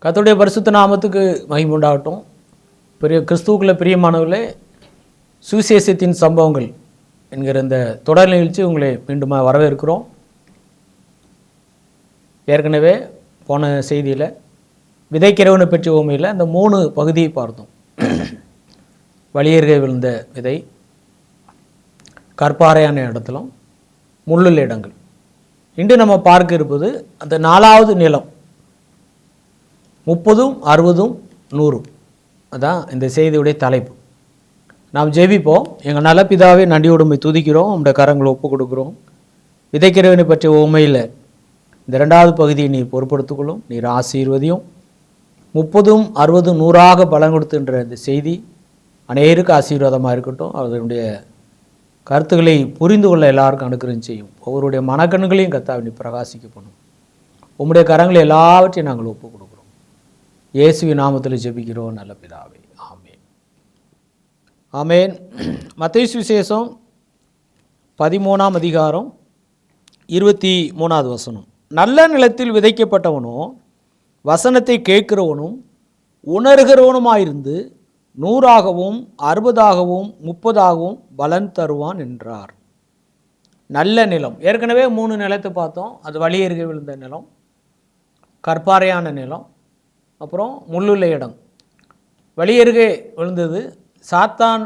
கர்த்தருடைய பரிசுத்த நாமத்துக்கு மகிமை உண்டாகட்டும். பெரிய கிறிஸ்துவுக்குள்ள பிரியமானவர்களே, சுவிசேஷத்தின் சம்பவங்கள் என்கிற இந்த தொடர் நிகழ்ச்சி உங்களை மீண்டும் வரவேற்கிறோம். ஏற்கனவே போன செய்தியில் விதைக்கிறவனை பற்றி உண்மையில் அந்த 3 பகுதியை பார்த்தோம். வழியருகே விழுந்த விதை, கற்பாறையான இடத்திலும், முள்ளுள்ள இடங்கள். இன்று நம்ம பார்க்க இருப்பது அந்த 4வது நிலம், 30, 60, 100. அதான் இந்த செய்தியுடைய தலைப்பு. நாம் ஜெபிப்போம். எங்கள் நல்ல பிதாவே, நன்றியோடு உம்மை துதிக்கிறோம், உம்முடைய கரங்களை ஒப்பு கொடுக்குறோம். விதைக்கிறவனை பற்றிய உண்மையில் இந்த 2வது பகுதியை நீர் பொறுப்படுத்திக்கொள்ளும், நீர் ஆசீர்வதியும். 30, 60, 100ஆக பலன் கொடுத்துன்ற இந்த செய்தி அநேருக்கு ஆசீர்வாதமாக இருக்கட்டும். அதனுடைய கருத்துக்களை புரிந்து கொள்ள எல்லாருக்கும் அனுக்கிரகம் செய்யும். ஒவ்வொருடைய மனக்கண்களையும் கர்த்தாவே நீ பிரகாசிக்க பண்ணும். உம்முடைய கரங்களை எல்லாவற்றையும் நாங்கள் ஒப்பு கொடுக்குறோம். இயேசுவின் நாமத்தில் ஜெபிக்கிறோம் நல்ல பிதாவே, ஆமேன். ஆமேன். மத்தேயு சுவிசேஷம் 13ஆம் அதிகாரம் 23வது வசனம். நல்ல நிலத்தில் விதைக்கப்பட்டவனோ வசனத்தை கேட்கிறவனும் உணர்கிறவனுமாயிருந்து 100ஆகவும் 60ஆகவும் 30ஆகவும் பலன் தருவான் என்றார். நல்ல நிலம். ஏற்கனவே 3 நிலத்தை பார்த்தோம். அது வழியருகே விழுந்த நிலம், கற்பாறையான நிலம், அப்புறம் முள்ளுள்ள இடம். வழியருகே விழுந்தது. சாத்தான்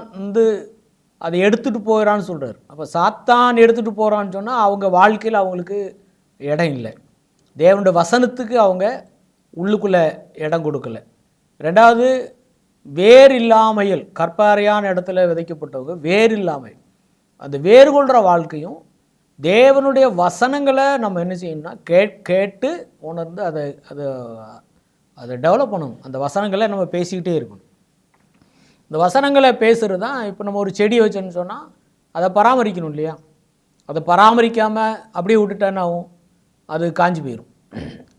அதை எடுத்துகிட்டு போகிறான்னு சொல்கிறார். அப்போ சாத்தான் எடுத்துகிட்டு போகிறான்னு சொன்னால் அவங்க வாழ்க்கையில் அவங்களுக்கு இடம் இல்லை. தேவனுடைய வசனத்துக்கு அவங்க உள்ளுக்குள்ளே இடம் கொடுக்கல. 2வது, வேர் இல்லாமையில், கற்பாறையான இடத்துல விதைக்கப்பட்டவங்க வேர் இல்லாமையில், அந்த வேர் கொள்கிற வாழ்க்கையும் தேவனுடைய வசனங்களை நம்ம என்ன செய்யணும்னா கேட்டு உணர்ந்து அதை டெவலப் பண்ணணும். அந்த வசனங்களை நம்ம பேசிக்கிட்டே இருக்கணும். இந்த வசனங்களை பேசுகிறது தான். இப்போ நம்ம ஒரு செடி வச்சோன்னு சொன்னால் அதை பராமரிக்கணும் இல்லையா? அதை பராமரிக்காமல் அப்படியே விட்டுட்டேன்னு ஆகும், அது காஞ்சி போயிடும்,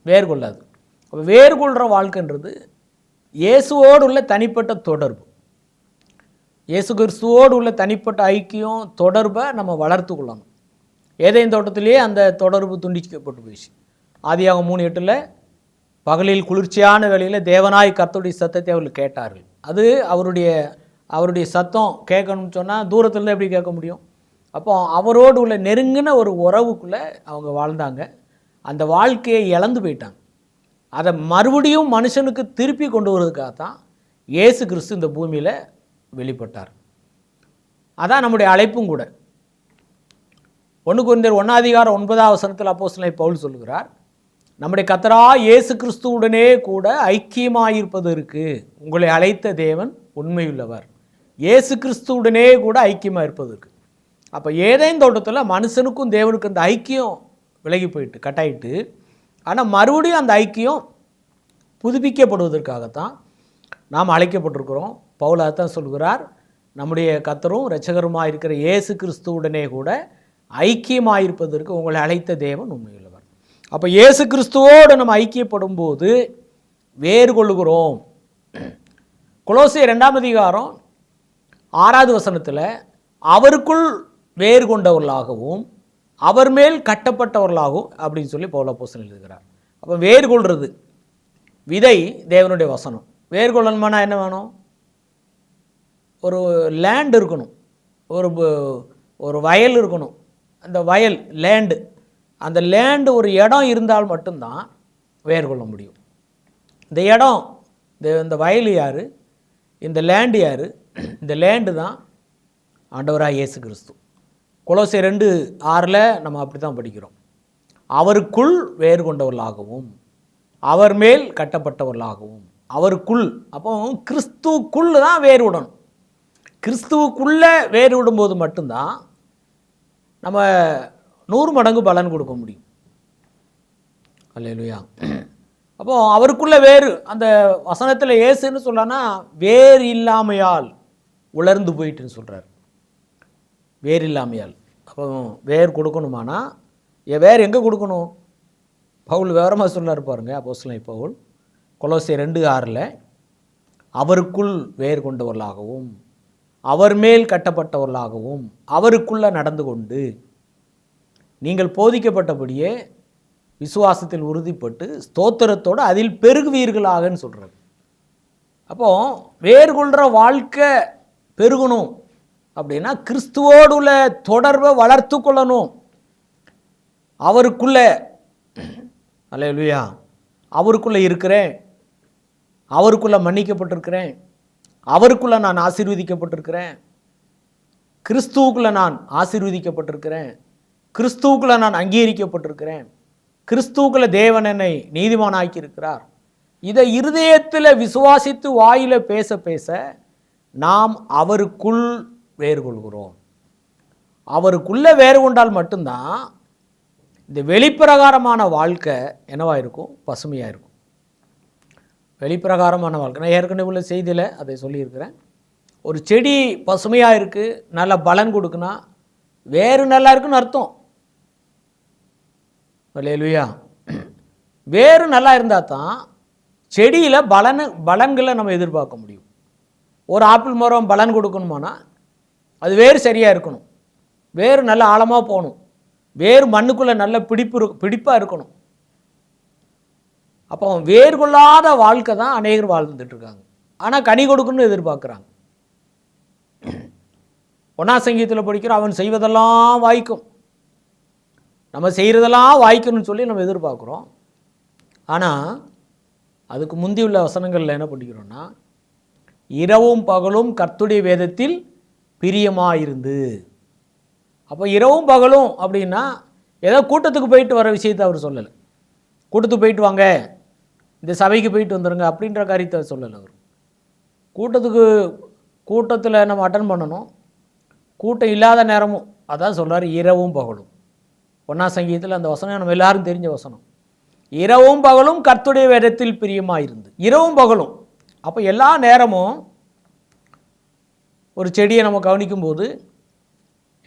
வேர் கொள்ளாது. அப்போ வேர் கொள்கிற வாழ்க்கைன்றது இயேசுவோடு உள்ள தனிப்பட்ட தொடர்பு, இயேசு கிறிஸ்துவோடு உள்ள தனிப்பட்ட ஐக்கியம், தொடர்பை நம்ம வளர்த்து கொள்ளணும். ஏதேன் தோட்டத்திலேயே அந்த தொடர்பு துண்டிக்கப்பட்டு போயிடுச்சு. ஆதியாகமம் 3:8 பகலில் குளிர்ச்சியான வேளையில் தேவனாய் கர்த்தருடைய சத்தத்தை அவர்கள் கேட்டார்கள். அது அவருடைய சத்தம் கேட்கணும்னு சொன்னால் தூரத்துலேருந்து எப்படி கேட்க முடியும்? அப்போ அவரோடு உள்ள நெருங்கின ஒரு உறவுக்குள்ளே அவங்க வாழ்ந்தாங்க. அந்த வாழ்க்கையை இழந்து போயிட்டாங்க. அதை மறுபடியும் மனுஷனுக்கு திருப்பி கொண்டு வருவதற்காகத்தான் இயேசு கிறிஸ்து இந்த பூமியில் வெளிப்பட்டார். அதான் நம்முடைய அழைப்பும் கூட. 1 கொரிந்தியர் 1:9 அப்போஸ்தலனாகிய பவுல் சொல்லுகிறார், நம்முடைய கர்த்தராகிய இயேசு கிறிஸ்துவுடனே கூட ஐக்கியமாயிருப்பதற்கு உங்களை அழைத்த தேவன் உண்மையுள்ளவர். இயேசு கிறிஸ்துவுடனே கூட ஐக்கியமாக இருப்பதற்கு. அப்போ ஏதேன் தோட்டத்தில் மனுஷனுக்கும் தேவனுக்கும் அந்த ஐக்கியம் விலகி போயிட்டு கட்டாயிட்டு, ஆனால் மறுபடியும் அந்த ஐக்கியம் புதுப்பிக்கப்படுவதற்காகத்தான் நாம் அழைக்கப்பட்டிருக்கிறோம். பவுல் அதான் சொல்கிறார், நம்முடைய கர்த்தரும் இரட்சகருமாக இருக்கிற இயேசு கிறிஸ்துவுடனே கூட ஐக்கியமாயிருப்பதற்கு உங்களை அழைத்த தேவன் உண்மையுள்ளவர். அப்போ இயேசு கிறிஸ்துவோடு நம்ம ஐக்கியப்படும் போது வேறு கொள்ளுகிறோம். கொலோசியர் 2ஆம் அதிகாரம் 6வது வசனத்தில் அவருக்குள் வேறு கொண்டவர்களாகவும் அவர் மேல் கட்டப்பட்டவர்களாகவும் அப்படின்னு சொல்லி பவுல் அப்போஸ்தலன் எழுதுகிறார். அப்போ வேறு கொள்வது விதை தேவனுடைய வசனம். வேறு கொள்ளணுமானா என்ன வேணும்? ஒரு லேண்ட் இருக்கணும், ஒரு வயல் இருக்கணும். அந்த வயல் லேண்டு, அந்த லேண்டு ஒரு இடம் இருந்தால் மட்டும்தான் வேர் கொள்ள முடியும். இந்த இடம், இந்த வயல் யார்? இந்த லேண்டு யார்? இந்த லேண்டு தான் ஆண்டவராக இயேசு கிறிஸ்து. கொலோசியர் 2:6 நம்ம அப்படி தான் படிக்கிறோம். அவருக்குள் வேறு கொண்டவர்களாகவும் அவர் மேல் கட்டப்பட்டவர்களாகவும். அவருக்குள், அப்போ கிறிஸ்துவுக்குள் தான் வேறு விடணும். கிறிஸ்துவுக்குள்ளே வேறு விடும்போது மட்டும்தான் நம்ம 100 மடங்கு பலன் கொடுக்க முடியும். அல்லேலூயா. அப்போது அவருக்குள்ளே வேறு, அந்த வசனத்தில் இயேசுன்னு சொல்லனா வேறு இல்லாமையால் உலர்ந்து போயிட்டுன்னு சொல்கிறார். வேறு இல்லாமையால். அப்போ வேர் கொடுக்கணுமானா வேறு எங்கே கொடுக்கணும்? பவுல் விவரமாக சொல்லார் பாருங்க. அப்போஸ்தலனாகிய பவுல் கொலோசியர் 2:6 அவருக்குள் வேர் கொண்டவர்களாகவும் அவர் மேல் கட்டப்பட்டவர்களாகவும் அவருக்குள்ளே நடந்து கொண்டு நீங்கள் போதிக்கப்பட்டபடியே விசுவாசத்தில் உறுதிப்பட்டு ஸ்தோத்திரத்தோடு அதில் பெருகுவீர்களாகன்னு சொல்கிறார். அப்போ வேர் கொள்கிற வாழ்க்கை பெருகணும் அப்படின்னா கிறிஸ்துவோடு உள்ள தொடர்பை வளர்த்து கொள்ளணும். அவருக்குள்ளே அல்லேலூயா, அவருக்குள்ளே இருக்கிறேன், அவருக்குள்ளே மன்னிக்கப்பட்டிருக்கிறேன், அவருக்குள்ளே நான் ஆசீர்வதிக்கப்பட்டிருக்கிறேன், கிறிஸ்துவுக்குள்ளே நான் ஆசீர்வதிக்கப்பட்டிருக்கிறேன், கிறிஸ்துவுக்குள்ளே நான் அங்கீகரிக்கப்பட்டிருக்கிறேன், கிறிஸ்துவுக்குள்ளே தேவன் என்னை நீதிமானாக்கி இருக்கிறார். இதை இருதயத்தில் விசுவாசித்து வாயில பேச பேச நாம் அவருக்குள் வேறு கொள்கிறோம். அவருக்குள்ளே வேறு கொண்டால் மட்டும்தான் இந்த வெளிப்பிரகாரமான வாழ்க்கை என்னவாக இருக்கும்? பசுமையாக இருக்கும். வெளிப்பிரகாரமான வாழ்க்கை நான் ஏற்கனவே உள்ள செய்தியில் அதை சொல்லியிருக்கிறேன். ஒரு செடி பசுமையாக இருக்குது, நல்ல பலன் கொடுக்குன்னா வேறு நல்லா இருக்குன்னு அர்த்தம். அல்லேலூயா. வேறு நல்லா இருந்தால் தான் செடியில் பலன்களை நம்ம எதிர்பார்க்க முடியும். ஒரு ஆப்பிள் மரம் பலன் கொடுக்கணுமானா அது வேறு சரியாக இருக்கணும், வேறு நல்ல ஆழமாக போகணும், வேறு மண்ணுக்குள்ளே நல்ல பிடிப்பாக இருக்கணும். அப்போ வேறு கொள்ளாத வாழ்க்கை தான் அநேகர் வாழ்ந்துட்டு இருக்காங்க. ஆனால் கனி கொடுக்கணும்னு எதிர்பார்க்குறாங்க. 1ஆம் சங்கீதத்தில் படிக்கிறோம், அவன் செய்வதெல்லாம் வாய்க்கும், நம்ம செய்கிறதெல்லாம் வாய்க்கணும்னு சொல்லி நம்ம எதிர்பார்க்குறோம். ஆனால் அதுக்கு முந்தி உள்ள வசனங்களில் என்ன படிக்கிறோன்னா, இரவும் பகலும் கர்த்தருடைய வேதத்தில் பிரியமாயிருந்து. அப்போ இரவும் பகலும் அப்படின்னா ஏதோ கூட்டத்துக்கு போயிட்டு வர விஷயத்தை அவர் சொல்லலை. கூட்டத்துக்கு போயிட்டு வாங்க, இந்த சபைக்கு போயிட்டு வந்துடுங்க அப்படின்ற காரியத்தை சொல்லலை அவர். கூட்டத்தில் நம்ம அட்டன் பண்ணணும், கூட்டம் இல்லாத நேரமும் அதான் சொல்கிறார், இரவும் பகலும். 1ஆம் சங்கீதத்தில் அந்த வசனம் நம்ம எல்லாரும் தெரிஞ்ச வசனம். இரவும் பகலும் கர்த்தருடைய வேதத்தில் பிரியமாயிருந்து. இரவும் பகலும். அப்போ எல்லா நேரமும் ஒரு செடியை நம்ம கவனிக்கும் போது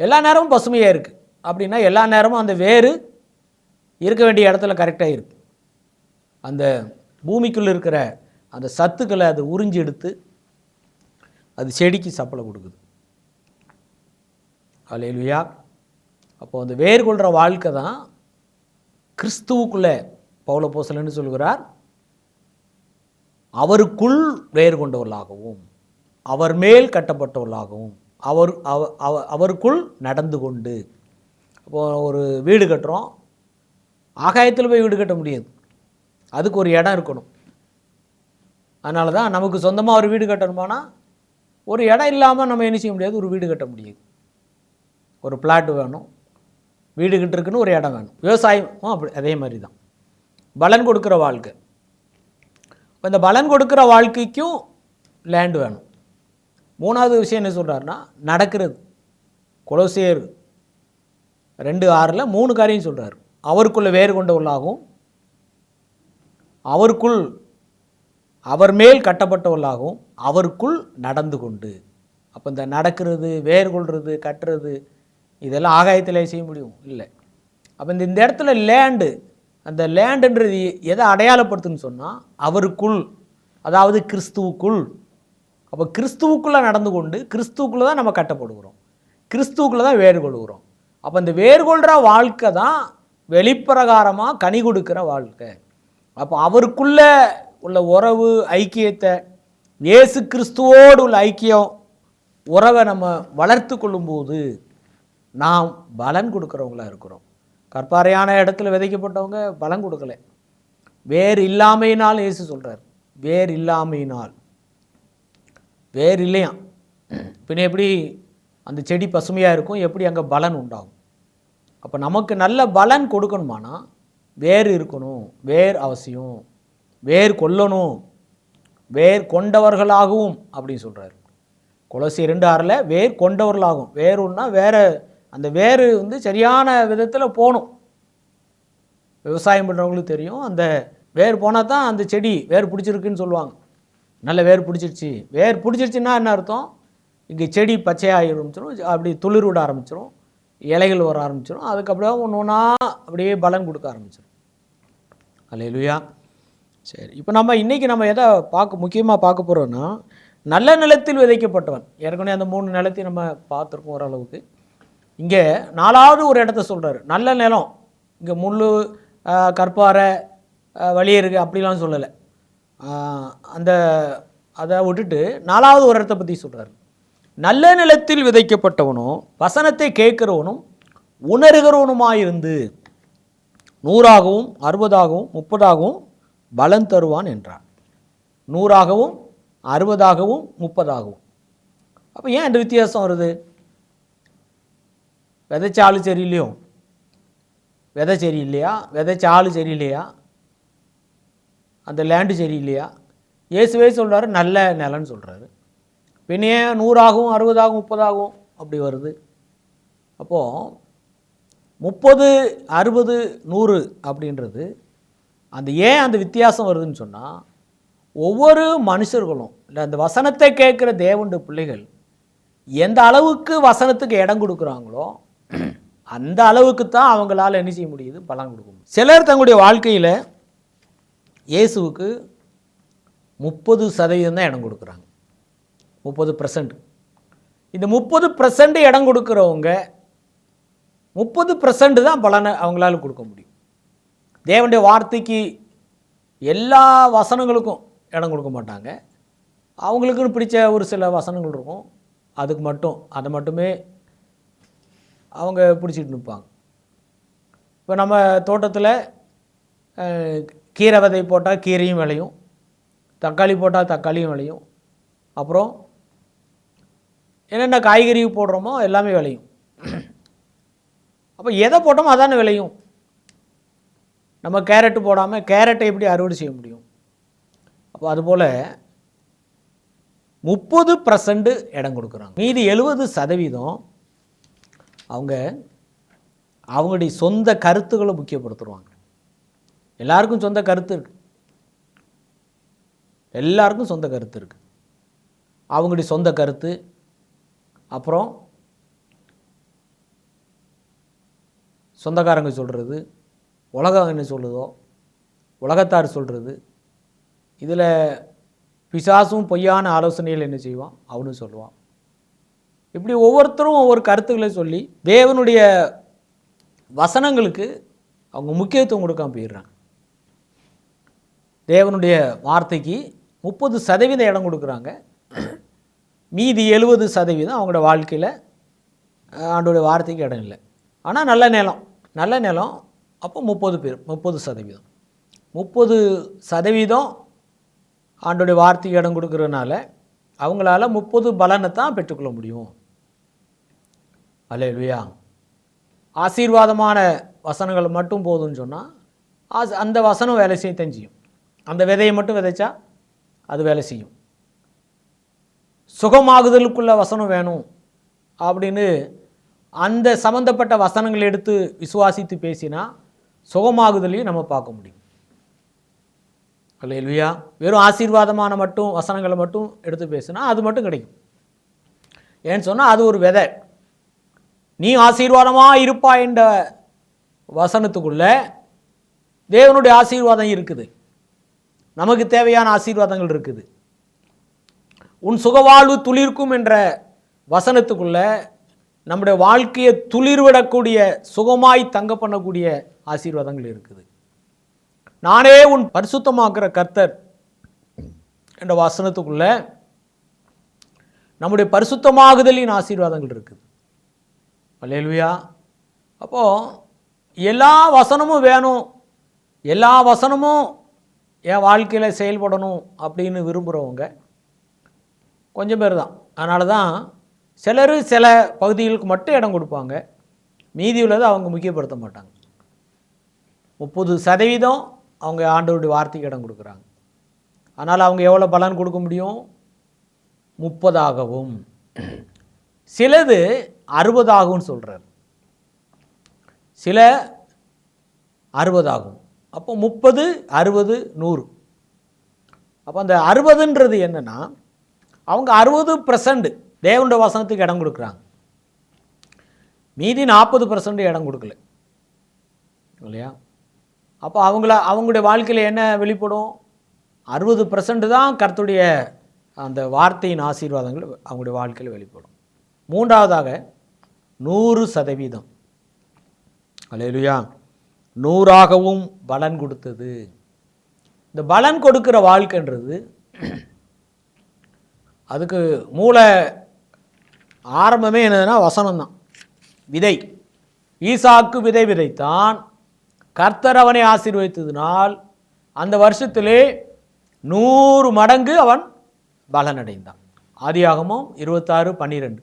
எல்லா நேரமும் பசுமையாக இருக்குது அப்படின்னா எல்லா நேரமும் அந்த வேறு இருக்க வேண்டிய இடத்துல கரெக்டாக இருக்குது. அந்த பூமிக்குள்ளே இருக்கிற அந்த சத்துக்களை அது உறிஞ்சி எடுத்து அது செடிக்கு சப்பளை கொடுக்குது. அல்லேலூயா. அப்போது அந்த வேர் கொள்கிற வாழ்க்கை தான் கிறிஸ்துவுக்குள்ளே பவுல் அப்போஸ்தலன் சொல்கிறார், அவருக்குள் வேர் கொண்டவர்களாகவும் அவர் மேல் கட்டப்பட்டவர்களாகவும் அவருக்குள் நடந்து கொண்டு. அப்போது ஒரு வீடு கட்டுறோம், ஆகாயத்தில் போய் வீடு கட்ட முடியாது, அதுக்கு ஒரு இடம் இருக்கணும். அதனால தான் நமக்கு சொந்தமாக ஒரு வீடு கட்டணுமானா ஒரு இடம் இல்லாமல் நம்ம என்ன செய்ய முடியாது, ஒரு வீடு கட்ட முடியாது. ஒரு பிளாட் வேணும், வீடு கட்டுறதுக்குன்னு ஒரு இடம் வேணும். விவசாயம் அப்படி அதே மாதிரி தான் பலன் கொடுக்குற வாழ்க்கை. இப்போ இந்த பலன் கொடுக்குற வாழ்க்கைக்கும் லேண்ட் வேணும். 3வது விஷயம் என்ன சொல்கிறாருன்னா, நடக்கிறது. கொலோசியர் 2:6 3 காரியம் சொல்கிறார். அவருக்குள்ளே வேறு கொண்டவர்களாகவும் அவருக்குள் அவர் மேல் கட்டப்பட்டவர்களாகவும் அவருக்குள் நடந்து கொண்டு. அப்போ இந்த நடக்கிறது, வேறு கொள்வது, கட்டுறது இதெல்லாம் ஆகாயத்தில் செய்ய முடியும் இல்லை. அப்போ இந்த இடத்துல லேண்டு, அந்த லேண்டுன்றது எதை அடையாளப்படுத்துன்னு சொன்னால் அவருக்குள், அதாவது கிறிஸ்துவுக்குள். அப்போ கிறிஸ்துவுக்குள்ளே நடந்து கொண்டு கிறிஸ்துவுக்குள்ளே தான் நம்ம கட்டப்படுகிறோம், கிறிஸ்துவுக்குள்ளே தான் வேறு கொள்கிறோம். அப்போ இந்த வேறு கொள்கிற வாழ்க்கை தான் வெளிப்பிரகாரமாக கனி கொடுக்குற வாழ்க்கை. அப்போ அவருக்குள்ளே உள்ள உறவு ஐக்கியத்தை, இயேசு கிறிஸ்துவோடு உள்ள ஐக்கியம் உறவை நம்ம வளர்த்து கொள்ளும்போது நாம் பலன் கொடுக்குறவங்களா இருக்கிறோம். கற்பாறையான இடத்துல விதைக்கப்பட்டவங்க பலன் கொடுக்கலை. வேறு இல்லாமையினால் இயேசு சொல்கிறார், வேறு இல்லாமையினால். வேறு இல்லையா பின்ன எப்படி அந்த செடி பசுமையாக இருக்கும், எப்படி அங்கே பலன் உண்டாகும்? அப்போ நமக்கு நல்ல பலன் கொடுக்கணுமானா வேர் இருக்கணும், வேர் அவசியம், வேர் கொள்ளணும், வேர் கொண்டவர்களாகவும் அப்படின்னு சொல்கிறார். கொலோசியர் 2:6 வேர் கொண்டவர்களாகும். வேறுன்னா வேறு, அந்த வேறு சரியான விதத்தில் போகணும். விவசாயம் பண்ணுறவங்களுக்கு தெரியும், அந்த வேர் போனால் தான் அந்த செடி வேர் பிடிச்சிருக்குன்னு சொல்லுவாங்க. நல்ல வேர் பிடிச்சிருச்சு. வேர் பிடிச்சிருச்சுன்னா என்ன அர்த்தம்? இங்கே செடி பச்சையாக ஆரம்பிச்சிடும், அப்படி துளிர் விட ஆரம்பிச்சிடும், இலைகள் வர ஆரம்பிச்சிடும், அதுக்கு அப்படியே ஒன்று ஒன்றா அப்படியே பலன் கொடுக்க ஆரம்பிச்சிடும். அல்லேலூயா. சரி, இப்போ இன்றைக்கி நம்ம எதை முக்கியமாக பார்க்க போகிறோன்னா, நல்ல நிலத்தில் விதைக்கப்பட்டவன். ஏற்கனவே அந்த 3 நிலத்தையும் நம்ம பார்த்துருக்கோம் ஓரளவுக்கு. இங்கே 4வது ஒரு இடத்த சொல்கிறார், நல்ல நிலம். இங்கே முள் கற்பாறை வழியே இருக்குது அப்படிலாம் சொல்லலை. அந்த அதை விட்டுட்டு 4வது ஒரு இடத்தை பற்றி சொல்கிறார். நல்ல நிலத்தில் விதைக்கப்பட்டவனும் வசனத்தை கேட்கிறவனும் உணர்கிறவனுமாயிருந்து 100ஆகவும் 60ஆகவும் 30ஆகவும் பலன் தருவான் என்றார். 100ஆகவும் 60ஆகவும் 30ஆகவும். அப்போ ஏன் இந்த வித்தியாசம் வருது? விதைச்ச ஆளு சரியில்லையோ? விதை சரியில்லையா? விதைச்ச ஆளு சரியில்லையா? அந்த லேண்டு சரியில்லையா? இயேசுவே சொல்கிறாரு நல்ல நிலன்னு சொல்கிறாரு. பின்னே 100ஆகவும் 60ஆகவும் 30ஆகவும் அப்படி வருது. அப்போது 30, 60, 100 அப்படின்றது ஏன் அந்த வித்தியாசம் வருதுன்னு சொன்னால், ஒவ்வொரு மனுஷர்களும் இல்லை அந்த வசனத்தை கேட்குற தேவனுடைய பிள்ளைகள் எந்த அளவுக்கு வசனத்துக்கு இடம் கொடுக்குறாங்களோ அந்த அளவுக்கு தான் அவங்களால என்ன செய்ய முடியுது? பலன் கொடுக்க முடியும். சிலர் தங்களுடைய வாழ்க்கையில் இயேசுவுக்கு 30% தான் இடம் கொடுக்குறாங்க. 30%. இந்த 30% இடம் கொடுக்குறவங்க 30% தான் பலனை அவங்களால கொடுக்க முடியும். தேவனுடைய வார்த்தைக்கு எல்லா வசனங்களுக்கும் இடம் கொடுக்க மாட்டாங்க. அவங்களுக்குன்னு பிடிச்ச ஒரு சில வசனங்கள் இருக்கும், அதை மட்டுமே அவங்க பிடிச்சிட்டு நிற்பாங்க. இப்போ நம்ம தோட்டத்தில் கீரை விதை போட்டால் கீரையும் விளையும், தக்காளி போட்டால் தக்காளியும் விளையும், அப்புறம் என்னென்ன காய்கறி போடுறோமோ எல்லாமே விளையும். அப்போ எதை போட்டோமோ அதானே விளையும். நம்ம கேரட்டு போடாமல் கேரட்டை எப்படி அறுவடை செய்ய முடியும்? அப்போ அதுபோல் 30% இடம் கொடுக்குறாங்க. மீதி 70% அவங்களுடைய சொந்த கருத்துக்களை முக்கியப்படுத்துவாங்க. எல்லாருக்கும் சொந்த கருத்து இருக்குது. எல்லாருக்கும் சொந்த கருத்து இருக்குது. அவங்களுடைய சொந்த கருத்து, அப்புறம் சொந்தக்காரங்க சொல்கிறது, உலகம் என்ன சொல்லுதோ, உலகத்தார் சொல்கிறது, இதில் பிசாசும் பொய்யான ஆலோசனைகள் என்ன செய்வான்? அவனு சொல்லுவான். இப்படி ஒவ்வொருத்தரும் ஒவ்வொரு கருத்துக்களை சொல்லி தேவனுடைய வசனங்களுக்கு அவங்க முக்கியத்துவம் கொடுக்காம போயிடுறாங்க. தேவனுடைய வார்த்தைக்கு 30% இடம் கொடுக்குறாங்க. மீதி 70% அவங்களோட வாழ்க்கையில் ஆண்டோடைய வார்த்தைக்கு இடம் இல்லை. ஆனால் நல்ல நிலம் அப்போ 30%. 30% ஆண்டோடைய வார்த்தைக்கு இடம் கொடுக்குறதுனால அவங்களால 30 பலனை தான் பெற்றுக்கொள்ள முடியும். அல்லேலூயா. ஆசீர்வாதமான வசனங்கள் மட்டும் போதும்னு சொன்னால் அந்த வசனம் வேலை செய்யத்தான் செய்யும். அந்த விதையை மட்டும் விதைச்சா அது வேலை செய்யும். சுகமாகுதலுக்குள்ள வசனம் வேணும் அப்படின்னு அந்த சம்பந்தப்பட்ட வசனங்களை எடுத்து விசுவாசித்து பேசினா சுகமாகுதலையும் நம்ம பார்க்க முடியும். அல்லேலூயா. வெறும் ஆசீர்வாதமான வசனங்களை மட்டும் எடுத்து பேசினா அது மட்டும் கிடைக்கும். ஏன்னு சொன்னால் அது ஒரு விதை. நீ ஆசீர்வாதமாக இருப்பா என்ற வசனத்துக்குள்ள தேவனுடைய ஆசீர்வாதம் இருக்குது. நமக்கு தேவையான ஆசீர்வாதங்கள் இருக்குது. உன் சுகவாழ்வு துளிர்க்கும் என்ற வசனத்துக்குள்ள நம்முடைய வாழ்க்கையை துளிர்விடக்கூடிய, சுகமாய் தங்க பண்ணக்கூடிய ஆசீர்வாதங்கள் இருக்குது. நானே உன் பரிசுத்தமாக்குற கர்த்தர் என்ற வசனத்துக்குள்ள நம்முடைய பரிசுத்தமாகுதலின் ஆசீர்வாதங்கள் இருக்குது. அல்லேலூயா. அப்போது எல்லா வசனமும் வேணும், எல்லா வசனமும் என் வாழ்க்கையில் செயல்படணும் அப்படின்னு விரும்புகிறவங்க கொஞ்சம் பேர் தான். அதனால தான் சிலர் சில பகுதிகளுக்கு மட்டும் இடம் கொடுப்பாங்க, மீதி உள்ளதை அவங்க முக்கியப்படுத்த மாட்டாங்க. 30% அவங்க ஆண்டவருடைய வார்த்தைக்கு இடம் கொடுக்குறாங்க. அதனால் அவங்க எவ்வளோ பலன் கொடுக்க முடியும்? 30ஆகவும், சிலது 60ஆகவும் சொல்கிறார், சில 60ஆகும். அப்போ 30, 60, 100. அப்போ அந்த 60ன்றது என்னென்னா, அவங்க 60% தேவனுடைய வசனத்துக்கு இடம் கொடுக்குறாங்க, மீதி 40% இடம் கொடுக்கல இல்லையா? அப்போ அவங்களுடைய வாழ்க்கையில் என்ன வெளிப்படும்? 60% தான் கர்த்தருடைய அந்த வார்த்தையின் ஆசீர்வாதங்கள் அவங்களுடைய வாழ்க்கையில் வெளிப்படும். மூன்றாவதாக 100%. அல்லேலூயா. 100ஆகவும் பலன் கொடுத்தது. இந்த பலன் கொடுக்கிற வாழ்க்கைன்றது அதுக்கு மூல ஆரம்பமே என்னதுன்னா வசனம் தான். விதை. ஈசாக்கு விதை விதைத்தான். கர்த்தர் அவனை ஆசீர்வதித்ததினால் அந்த வருஷத்திலே 100 மடங்கு அவன் பலனடைந்தான். ஆதியாகமம் 26:12.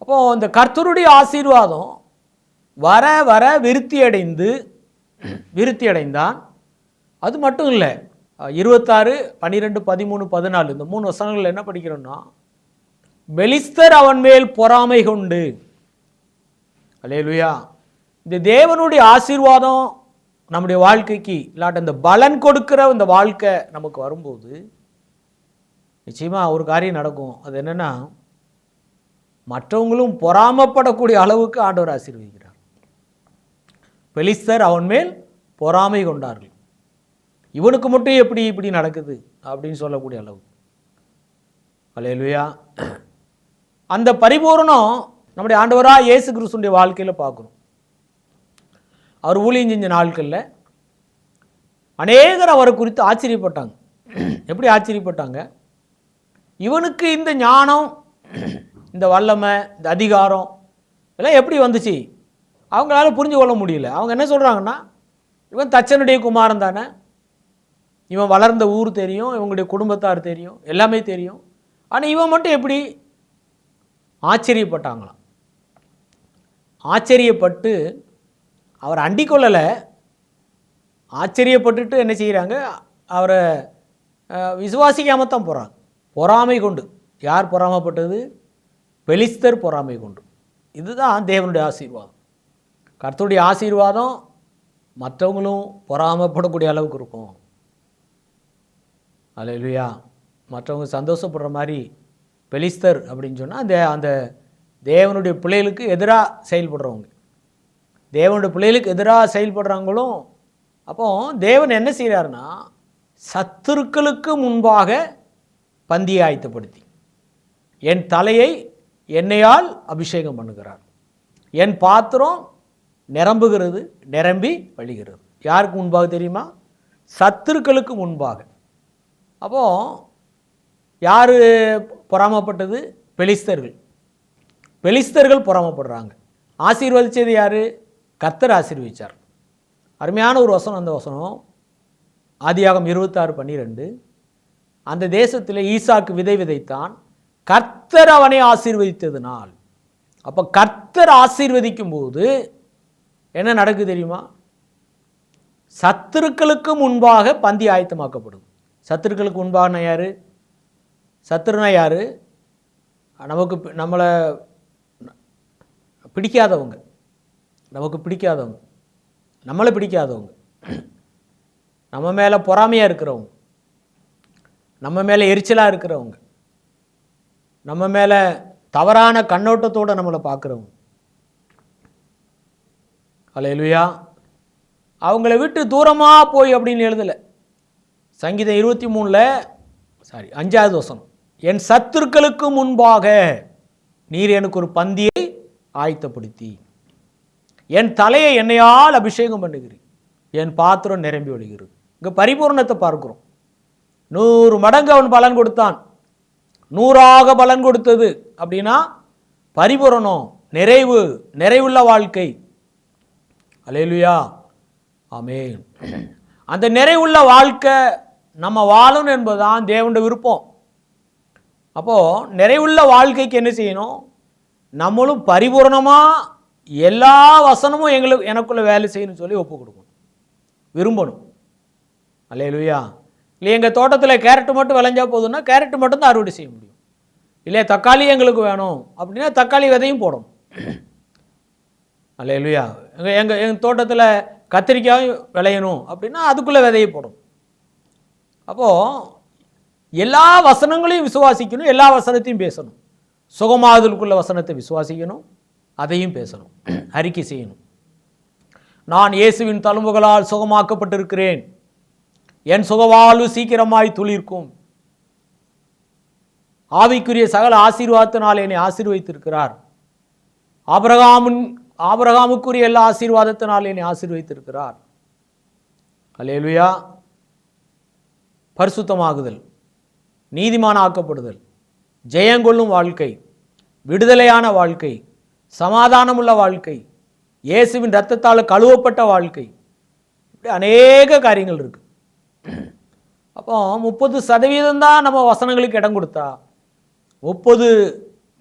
அப்போ இந்த கர்த்தருடைய ஆசீர்வாதம் வர வர விருத்தி அடைந்தான். அது மட்டும் இல்லை, 26, 12, 13, 14 இந்த 3 வசனங்கள் என்ன படிக்கிறோம்னா, பெலிஸ்தர் அவன் மேல் பொறாமை கொண்டு. அல்லேலூயா. இந்த தேவனுடைய ஆசீர்வாதம் நம்முடைய வாழ்க்கைக்கு இல்லாட்ட இந்த பலன் கொடுக்கிற இந்த வாழ்க்கை நமக்கு வரும்போது நிச்சயமாக ஒரு காரியம் நடக்கும். அது என்னன்னா, மற்றவங்களும் பொறாமப்படக்கூடிய அளவுக்கு ஆண்டவர் ஆசீர்வதிக்கிறார். பெலிஸ்தர் அவன் மேல் பொறாமை கொண்டார்கள். இவனுக்கு மட்டும் எப்படி இப்படி நடக்குது அப்படின்னு சொல்லக்கூடிய அளவு. அல்லேலூயா. அந்த பரிபூரணம் நம்முடைய ஆண்டவராக இயேசு கிறிஸ்துடைய வாழ்க்கையில் பார்க்குறோம். அவர் ஊழியம் செஞ்ச நாட்களில் அநேகர் அவரை குறித்து ஆச்சரியப்பட்டாங்க. எப்படி ஆச்சரியப்பட்டாங்க? இவனுக்கு இந்த ஞானம், இந்த வல்லமை, இந்த அதிகாரம் எல்லாம் எப்படி வந்துச்சு? அவங்களால புரிஞ்சு கொள்ள முடியல. அவங்க என்ன சொல்கிறாங்கன்னா, இவன் தச்சனுடைய குமாரன் தானே, இவன் வளர்ந்த ஊர் தெரியும், இவங்களுடைய குடும்பத்தார் தெரியும், எல்லாமே தெரியும். ஆனால் இவன் மட்டும் எப்படி? ஆச்சரியப்பட்டாங்களாம். ஆச்சரியப்பட்டு அவர் அண்டிக் கொள்ளலை. ஆச்சரியப்பட்டுட்டு என்ன செய்கிறாங்க? அவரை விசுவாசிக்காமல் தான் போகிறாங்க. பொறாமை கொண்டு. யார் பொறாமைப்பட்டது? பெலிஸ்தர் பொறாமை கொண்டு. இதுதான் தேவனுடைய ஆசீர்வாதம். கர்த்தருடைய ஆசீர்வாதம் மற்றவங்களும் பொறாமைப்படக்கூடிய அளவுக்கு இருக்கும். அல்லேலூயா. மற்றவங்க சந்தோஷப்படுற மாதிரி பெலிஸ்தர் அப்படின்னு சொன்னால் அந்த தேவனுடைய பிள்ளைகளுக்கு எதிராக செயல்படுறவங்க, தேவனுடைய பிள்ளைகளுக்கு எதிராக செயல்படுறவங்களும். அப்போ தேவன் என்ன செய்கிறாருன்னா, சத்துருக்களுக்கு முன்பாக பந்தியை ஆயத்தப்படுத்தி என் தலையை எண்ணெயால் அபிஷேகம் பண்ணுகிறார். என் பாத்திரம் நிரம்புகிறது, நிரம்பி வழிகிறது. யாருக்கு முன்பாக தெரியுமா? சத்துருக்களுக்கு முன்பாக. அப்போது யார் பொறாமப்பட்டது? பெலிஸ்தர்கள் பொறாமப்படுறாங்க. ஆசீர்வதித்தது யார்? கர்த்தர் ஆசீர்வதிச்சார். அருமையான ஒரு வசனம். அந்த வசனம் ஆதியாகமம் 26:12. அந்த தேசத்தில் ஈசாக்கு விதை விதைத்தான், கர்த்தர் அவனை ஆசீர்வதித்ததினால். அப்போ கர்த்தர் ஆசீர்வதிக்கும் போது என்ன நடக்குது தெரியுமா? சத்துருக்களுக்கு முன்பாக பந்தி ஆயத்தமாக்கப்படுது. சத்துருக்களுக்கு முன்பாக யார்? சத்துருனா யார்? நம்மளை பிடிக்காதவங்க, நம்மளை பிடிக்காதவங்க, நம்ம மேலே பொறாமையாக இருக்கிறவங்க, நம்ம மேலே எரிச்சலாக இருக்கிறவங்க, நம்ம மேலே தவறான கண்ணோட்டத்தோடு நம்மளை பார்க்குறவங்க. அல்லேலூயா. அவங்கள விட்டு தூரமாக போய் அப்படின்னு எழுதலை. சங்கீதம் 5வது வசனம், என் சத்துருக்களுக்கு முன்பாக நீர் எனக்கு ஒரு பந்தியை ஆயத்தப்படுத்தி என் தலையை எண்ணெயால் அபிஷேகம் பண்ணுகிறீர், என் பாத்திரம் நிரம்பி வழிகிறது. இங்கே பரிபூர்ணத்தை பார்க்கிறோம். 100 மடங்கு அவன் பலன் கொடுத்தான். 100ஆக பலன் கொடுத்தது அப்படின்னா பரிபூரணம், நிறைவுள்ள வாழ்க்கை. அல்லேலூயா. ஆமென். அந்த நிறைவுள்ள வாழ்க்கை நம்ம வாழணும் என்பதுதான் தேவனுடைய விருப்பம். அப்போது நிறைவுள்ள வாழ்க்கைக்கு என்ன செய்யணும்? நம்மளும் பரிபூர்ணமாக எல்லா வசனமும் எனக்குள்ளே வேலை செய்யணும்னு சொல்லி ஒப்பு கொடுக்கணும், விரும்பணும். அல்லேலூயா. இல்லை எங்கள் தோட்டத்தில் கேரட்டு மட்டும் விளைஞ்சா போதுன்னா கேரட்டு மட்டும்தான் அறுவடை செய்ய முடியும். இல்லை தக்காளி எங்களுக்கு வேணும் அப்படின்னா தக்காளி விதையும் போடணும். அல்லேலூயா. எங்கள் தோட்டத்தில் கத்திரிக்காயும் விளையணும் அப்படின்னா அதுக்குள்ளே விதையை போடணும். அப்போது எல்லா வசனங்களையும் விசுவாசிக்கணும், எல்லா வசனத்தையும் பேசணும். சுகமாதலுக்குள்ள வசனத்தை விசுவாசிக்கணும், அதையும் பேசணும், அறிக்கை செய்யணும். நான் இயேசுவின் தழும்புகளால் சுகமாக்கப்பட்டிருக்கிறேன், என் சுகவாழ்வு சீக்கிரமாய் துளிர்க்கும், ஆவிக்குரிய சகல ஆசீர்வாதத்தினால் என்னை ஆசீர்வதித்திருக்கிறார், ஆபிரகாமின் ஆபிரகாமுக்குரிய எல்லா ஆசீர்வாதத்தினால் என்னை ஆசீர்வதித்திருக்கிறார். அல்லேலூயா. பரிசுத்தமாகுதல், நீதிமான ஆக்கப்படுதல், ஜெயங்கொள்ளும் வாழ்க்கை, விடுதலையான வாழ்க்கை, சமாதானமுள்ள வாழ்க்கை, இயேசுவின் இரத்தத்தால் கழுவப்பட்ட வாழ்க்கை, இப்படி அநேக காரியங்கள் இருக்கு. அப்போ 30% தான் நம்ம வசனங்களுக்கு இடம் கொடுத்தா 30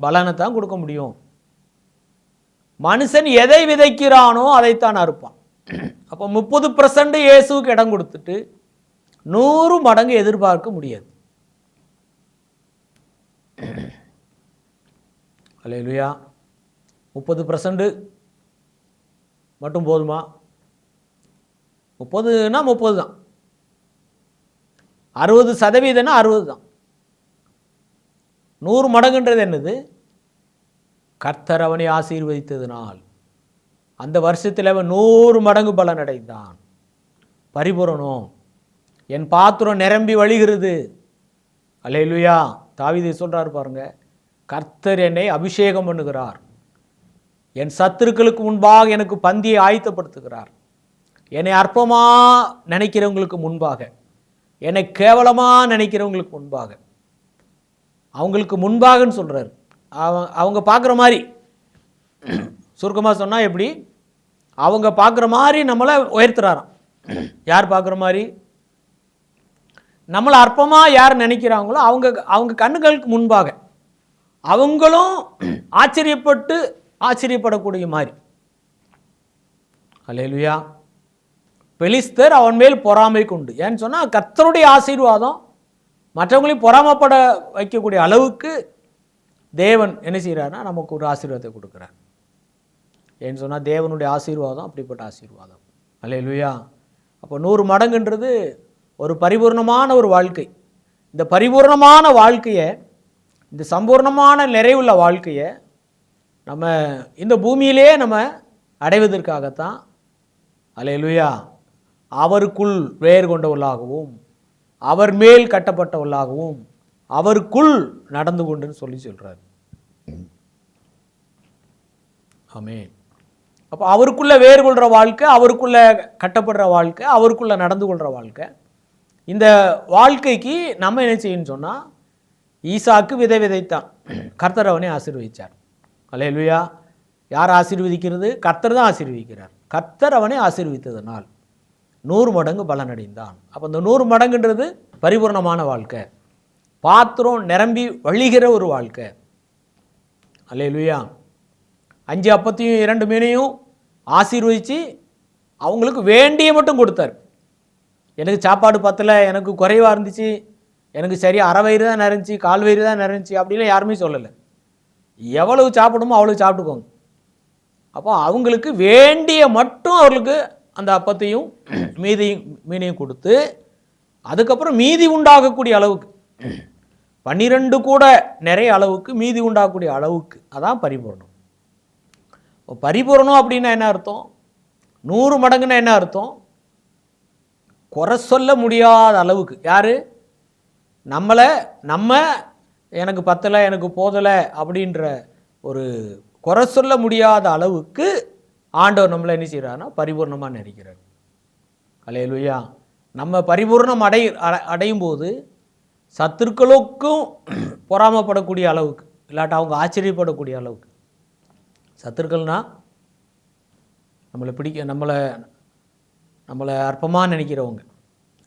பலனை தான் கொடுக்க முடியும். மனுஷன் எதை விதைக்கிறானோ அதைத்தான் அறுப்பான். அப்போ 30% இயேசுவுக்கு இடம் கொடுத்துட்டு 100 மடங்கு எதிர்பார்க்க முடியாது. அல்லேலூயா. 30% மட்டும் போதுமா? 30னா 30 தான், 60% 60 தான். 100 மடங்குன்றது என்னது? கர்த்தர் அவனை ஆசீர்வதித்ததினால் அந்த வருஷத்தில் அவன் 100 மடங்கு பலன் அடைந்தான். பரிபூரணம், என் பாத்திரம் நிரம்பி வழிகிறது. அல்லேலூயா. தாவீது சொல்றாரு பாருங்க, கர்த்தர் என்னை அபிஷேகம் பண்ணுகிறார், என் சத்துருக்களுக்கு முன்பாக எனக்கு பந்தியை ஆயத்தப்படுத்துகிறார். என்னை அற்பமாக நினைக்கிறவங்களுக்கு முன்பாக, என்னை கேவலமாக நினைக்கிறவங்களுக்கு முன்பாக, அவங்களுக்கு முன்பாகன்னு சொல்கிறார். அவங்க பார்க்குற மாதிரி, சுருக்கமாக சொன்னால் எப்படி, அவங்க பார்க்குற மாதிரி நம்மளை உயர்த்துறாராம். யார் பார்க்குற மாதிரி? நம்மளை அற்பமாக யார் நினைக்கிறாங்களோ அவங்க கண்ணுகளுக்கு முன்பாக அவங்களும் ஆச்சரியப்படக்கூடிய மாதிரி. அல்லேலூயா. பெலிஸ்தர் அவன் மேல் பொறாமை கொண்டு, ஏன்னு சொன்னால் கர்த்தருடைய ஆசீர்வாதம் மற்றவங்களையும் பொறாமப்பட வைக்கக்கூடிய அளவுக்கு தேவன் என்ன செய்கிறார்னா நமக்கு ஒரு ஆசீர்வாதத்தை கொடுக்குறார். ஏன்னு சொன்னால் தேவனுடைய ஆசீர்வாதம் அப்படிப்பட்ட ஆசீர்வாதம். அல்லேலூயா. அப்போ 100 மடங்குன்றது ஒரு பரிபூர்ணமான ஒரு வாழ்க்கை. இந்த பரிபூர்ணமான வாழ்க்கையை, இந்த சம்பூர்ணமான நிறைவுள்ள வாழ்க்கையை நம்ம இந்த பூமியிலே நம்ம அடைவதற்காகத்தான் அல்லேலூயா அவருக்குள் வேர் கொண்டவர்களாகவும் அவர் மேல் கட்டப்பட்டவர்களாகவும் அவருக்குள் நடந்து கொண்டுன்னு சொல்கிறார். ஆமென். அப்போ அவருக்குள்ள வேர் கொள்கிற வாழ்க்கை, அவருக்குள்ள கட்டப்படுற வாழ்க்கை, அவருக்குள்ள நடந்து கொள்கிற வாழ்க்கை. இந்த வாழ்க்கைக்கு நம்ம என்ன செய்யணும்னு சொன்னால், ஈசாக்கு விதை விதைத்தான், கர்த்தர் அவனை ஆசீர்வதித்தார். அல்லேலூயா. யார் ஆசீர்வதிக்கிறது? கர்த்தர் தான் ஆசீர்வதிக்கிறார். கர்த்தர் அவனை ஆசீர்வதித்ததனால் 100 மடங்கு பலனடைந்தான். அப்போ இந்த 100 மடங்குன்றது பரிபூர்ணமான வாழ்க்கை, பாத்திரம் நிரம்பி வழிகிற ஒரு வாழ்க்கை. அல்லேலூயா. 5 அப்பத்தையும் 2 மீனையும் ஆசீர்வதித்து அவங்களுக்கு வேண்டிய மட்டும் கொடுத்தார். எனக்கு சாப்பாடு பத்தலை, எனக்கு குறைவாக இருந்துச்சு, எனக்கு சரியாக அரை வயிறு தான் நிறைஞ்சி, கால் வயிறு தான் நிறைஞ்சி அப்படிலாம் யாருமே சொல்லலை. எவ்வளவு சாப்பிடுமோ அவ்வளவு சாப்பிட்டுக்கோங்க. அப்போ அவங்களுக்கு வேண்டிய மட்டும் அவர்களுக்கு அந்த அப்பத்தையும் மீனையும் கொடுத்து, அதுக்கப்புறம் மீதி உண்டாகக்கூடிய அளவுக்கு 12 கூட நிறைய அளவுக்கு மீதி உண்டாகக்கூடிய அளவுக்கு, அதான் பரிபூர்ணம். பரிபூர்ணம் அப்படின்னா என்ன அர்த்தம்? 100 மடங்குன்னா என்ன அர்த்தம்? குறை சொல்ல முடியாத அளவுக்கு. யார்? நம்ம எனக்கு பத்தலை, எனக்கு போதலை அப்படின்ற ஒரு குறை சொல்ல முடியாத அளவுக்கு ஆண்டவர் நம்மளை என்ன செய்கிறாருன்னா பரிபூர்ணமாக நினைக்கிறார். அல்லேலூயா. நம்ம பரிபூர்ணம் அடையும் போது சத்துருக்களுக்கும் பொறாமப்படக்கூடிய அளவுக்கு, இல்லாட்டா அவங்க ஆச்சரியப்படக்கூடிய அளவுக்கு. சத்துருக்கள்னா நம்மளை அற்பமாக நினைக்கிறவங்க,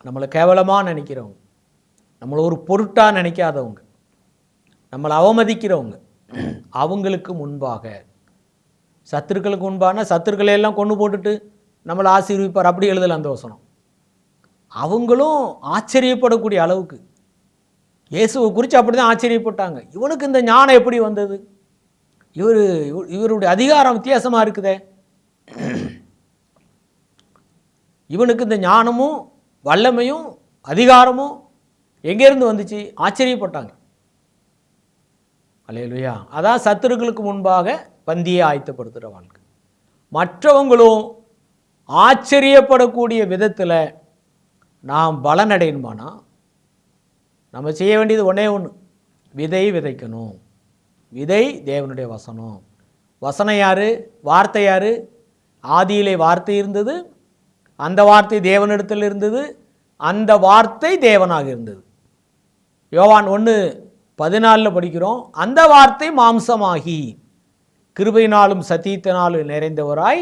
நம்மளை கேவலமாக நினைக்கிறவங்க, நம்மளை ஒரு பொருட்டாக நினைக்காதவங்க, நம்மளை அவமதிக்கிறவங்க, அவங்களுக்கு முன்பாக, சத்துருக்களுக்கு முன்பான சத்துருக்களை எல்லாம் கொண்டு போட்டுட்டு நம்மளை ஆசீர்விப்பார் அப்படி எழுதலை அந்த வசனம். அவங்களும் ஆச்சரியப்படக்கூடிய அளவுக்கு இயேசுவை குறித்து அப்படி தான் ஆச்சரியப்பட்டாங்க. இவனுக்கு இந்த ஞானம் எப்படி வந்தது? இவருடைய அதிகாரம் வித்தியாசமாக இருக்குதே, இவனுக்கு இந்த ஞானமும் வல்லமையும் அதிகாரமும் எங்கேருந்து வந்துச்சு? ஆச்சரியப்பட்டாங்க. அல்லேலூயா. அதான் சத்துருக்களுக்கு முன்பாக பந்தியை ஆயத்தப்படுத்துகிற வாழ்க்கை. மற்றவங்களும் ஆச்சரியப்படக்கூடிய விதத்தில் நாம் பலனடையணுமானா நம்ம செய்ய வேண்டியது ஒன்றே ஒன்று, விதை விதைக்கணும். விதை தேவனுடைய வசனம். வசனம் யாரு? வார்த்தை யாரு? ஆதியிலே வார்த்தை இருந்தது, அந்த வார்த்தை தேவனிடத்தில் இருந்தது, அந்த வார்த்தை தேவனாக இருந்தது. யோவான் 1:14 படிக்கிறோம், அந்த வார்த்தை மாம்சமாகி கிருபையினாலும் சத்தியத்தினாலும் நிறைந்தவராய்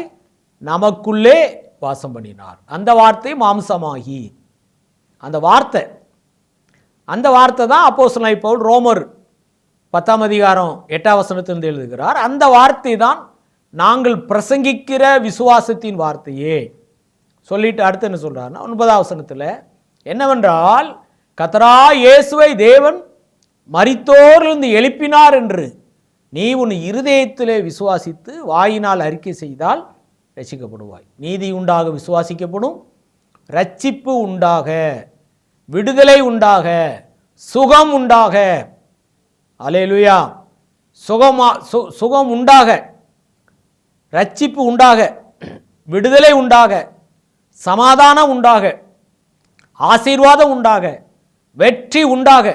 நமக்குள்ளே வாசம் பண்ணினார். அந்த வார்த்தை மாம்சமாகி, அந்த வார்த்தை தான் அப்போஸ்தலனாகிய பவுல் ரோமர் 10:8 எழுதுகிறார். அந்த வார்த்தை தான் நாங்கள் பிரசங்கிக்கிற விசுவாசத்தின் வார்த்தையே சொல்லிட்டு அடுத்து என்ன சொல்றாருன்னா 9 என்னவென்றால், கர்த்தராகிய இயேசுவை தேவன் மரித்தோரிலிருந்து எழுப்பினார் என்று நீ உன் இருதயத்திலே விசுவாசித்து வாயினால் அறிக்கை செய்தால் ரட்சிக்கப்படுவாய். நீதி உண்டாக விசுவாசிக்கப்படும், ரட்சிப்பு உண்டாக, விடுதலை உண்டாக, சுகம் உண்டாக. அல்லேலூயா. சுகம் உண்டாக, ரட்சிப்பு உண்டாக, விடுதலை உண்டாக, சமாதானம் உண்டாக, ஆசீர்வாதம் உண்டாக, வெற்றி உண்டாக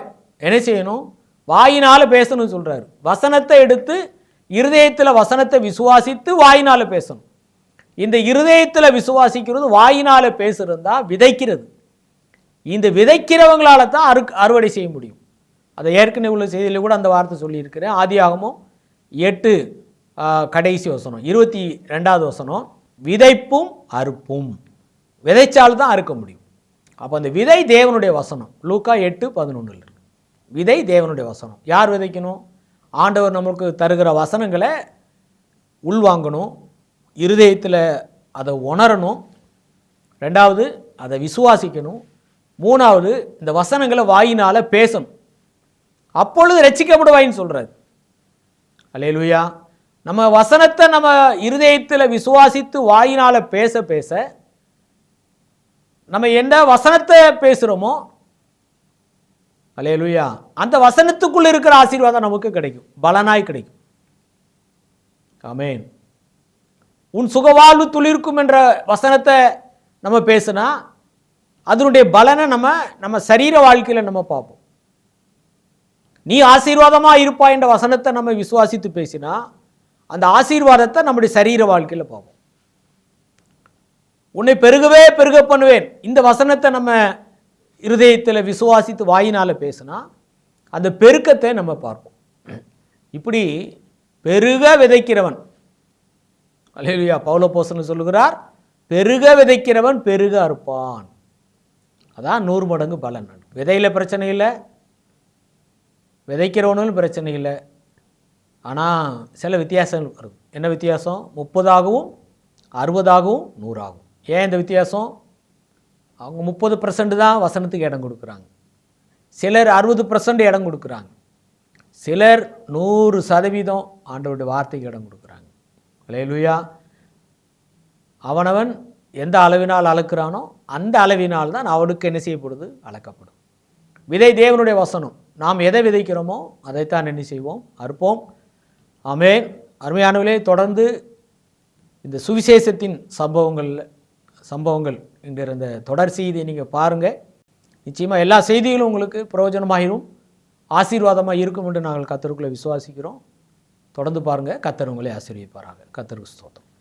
என்ன செய்யணும்? வாயினால் பேசணும் சொல்றாரு. வசனத்தை எடுத்து இருதயத்தில் வசனத்தை விசுவாசித்து வாயினால் பேசணும். இந்த இருதயத்தில் விசுவாசிக்கிறது வாயினால் பேசுறது தான் விதைக்கிறது. இந்த விதைக்கிறவங்களால தான் அறுவடை செய்ய முடியும். அதை ஏற்கனவே உள்ள செய்தியில் கூட அந்த வார்த்தை சொல்லியிருக்கிறேன். ஆதியாகமம் 8 கடைசி வசனம் 22வது வசனம், விதைப்பும் அறுப்பும். விதைச்சால் தான் அறுக்க முடியும். அப்போ அந்த விதை தேவனுடைய வசனம். லூக்கா 8:11 இருக்கு. விதை தேவனுடைய வசனம். யார் விதைக்கணும்? ஆண்டவர் நமக்கு தருகிற வசனங்களை உள்வாங்கணும், இருதயத்தில் அதை உணரணும், 2வது அதை விசுவாசிக்கணும், 3வது இந்த வசனங்களை வாயினால் பேசணும். அப்பொழுது ரட்சிக்கப்படுவாயின்னு சொல்கிறார். அல்லேலூயா. நம்ம வசனத்தை நம்ம இருதயத்தில் விசுவாசித்து வாயினால் பேச பேச நம்ம என்ன வசனத்தை பேசுகிறோமோ, அல்லேலூயா, அந்த வசனத்துக்குள்ள இருக்கிற ஆசீர்வாதம் நமக்கு கிடைக்கும், பலனாய் கிடைக்கும். ஆமென். உன் சுகவாழ்வு துளிர்க்கும் என்ற வசனத்தை நம்ம பேசினா அதனுடைய பலனை நம்ம சரீர வாழ்க்கையில் நம்ம பார்ப்போம். நீ ஆசீர்வாதமாக இருப்பாய் என்ற வசனத்தை நம்ம விசுவாசித்து பேசினா அந்த ஆசீர்வாதத்தை நம்முடைய சரீர வாழ்க்கையில் பார்ப்போம். உன்னை பெருகவே பெருக பண்ணுவேன், இந்த வசனத்தை நம்ம இருதயத்தில் விசுவாசித்து வாயினால் பேசினா அந்த பெருக்கத்தை நம்ம பார்ப்போம். இப்படி பெருக விதைக்கிறவன், அல்லேலூயா, பவுல் அப்போஸ்தலன் சொல்லுகிறார், பெருக விதைக்கிறவன் பெருக அறுப்பான். அதான் 100 மடங்கு பலன். விதையில் பிரச்சனை இல்லை, விதைக்கிறவனும் பிரச்சனை இல்லை. ஆனால் சில வித்தியாசங்கள் வருது. என்ன வித்தியாசம்? 30ஆகவும் 60ஆகவும் 100ஆகும். ஏன் இந்த வித்தியாசம்? அவங்க 30% தான் வசனத்துக்கு இடம் கொடுக்குறாங்க, சிலர் 60% இடம் கொடுக்குறாங்க, சிலர் 100% ஆண்டவருடைய வார்த்தைக்கு இடம் கொடுக்குறாங்க. அல்லேலூயா. அவனவன் எந்த அளவினால் அளக்கிறானோ அந்த அளவினால் தான் அவனுக்கு என்ன செய்யப்படுது? அளக்கப்படும். விதை தேவனுடைய வசனம். நாம் எதை விதைக்கிறோமோ அதைத்தான் என்ன செய்வோம்? அறுப்போம். ஆமென். அருமையானவர்களே, தொடர்ந்து இந்த சுவிசேஷத்தின் சம்பவங்கள் என்கிற இந்த தொடர் செய்தியை நீங்கள் பாருங்கள். நிச்சயமாக எல்லா செய்திகளும் உங்களுக்கு பிரயோஜனமாகிரும், ஆசீர்வாதமாக இருக்கும் என்று நாங்கள் கர்த்தருக்குள்ளே விசுவாசிக்கிறோம். தொடர்ந்து பாருங்கள். கர்த்தர் உங்களை ஆசீர்வதிப்பாராக. கர்த்தருக்கு ஸ்தோத்திரம்.